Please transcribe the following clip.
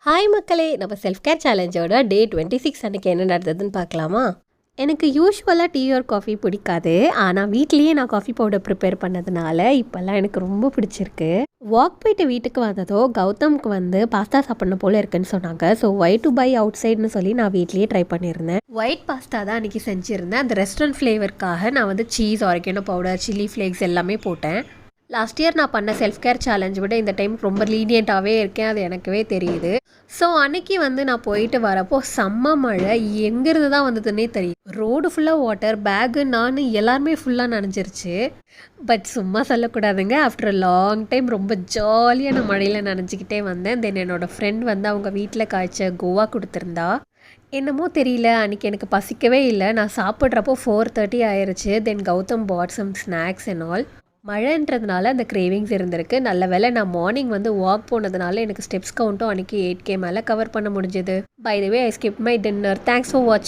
Hi மக்களே, நம்ம self care சேலஞ்சோட டே 26 அன்றைக்கி என்ன நடந்ததுன்னு பார்க்கலாமா? எனக்கு யூஸ்வலாக டீ ஆர் காஃபி பிடிக்காது. ஆனால் வீட்லேயே நான் காஃபி பவுடர் ப்ரிப்பேர் பண்ணதுனால இப்போல்லாம் எனக்கு ரொம்ப பிடிச்சிருக்கு. வாக் போயிட்டு வீட்டுக்கு வந்ததோ கௌதம்க்கு பாஸ்தா சாப்பிட்ணும் போல் இருக்குன்னு சொன்னாங்க. ஸோ ஒய் டு பை அவுட் சைடுன்னு சொல்லி நான் வீட்லேயே ட்ரை பண்ணியிருந்தேன். ஒயிட் பாஸ்தா தான் அன்றைக்கி செஞ்சுருந்தேன். அந்த ரெஸ்டாரண்ட் ஃப்ளேவருக்காக நான் cheese, oregano powder, chilli flakes எல்லாமே போட்டேன். லாஸ்ட் இயர் நான் பண்ண செல்ஃப் கேர் சேலஞ்ச் விட இந்த டைம் ரொம்ப லீனியண்ட்டாகவே இருக்கேன், அது எனக்கவே தெரியுது. ஸோ அன்றைக்கி நான் போயிட்டு வரப்போ செம்ம மழை, எங்கேருந்து தான் வந்ததுன்னே தெரியும். ரோடு ஃபுல்லாக வாட்டர், பேகு, நான் எல்லாருமே ஃபுல்லாக நனைஞ்சிருச்சு. பட் சும்மா சொல்லக்கூடாதுங்க, ஆஃப்டர் லாங் டைம் ரொம்ப ஜாலியாக நான் மழையில் நனைஞ்சிக்கிட்டே வந்தேன். தென் என்னோடய ஃப்ரெண்ட் அவங்க வீட்டில் காய்ச்ச கோவா கொடுத்துருந்தா. என்னமோ தெரியல, அன்றைக்கி எனக்கு பசிக்கவே இல்லை. நான் சாப்பிட்றப்போ 4:30 ஆயிடுச்சு. Then Gautham bought some snacks and all. மழைன்றதுனால அந்த கிரேவிங்ஸ் இருந்திருக்கு. நல்ல வேளை நான் மார்னிங் வாக் போனதுனால எனக்கு ஸ்டெப்ஸ் கவுண்ட்டும் அன்றைக்கி 8K மேலே கவர் பண்ண முடிஞ்சது. By the way, I skip my dinner. Thanks for வாட்சிங்.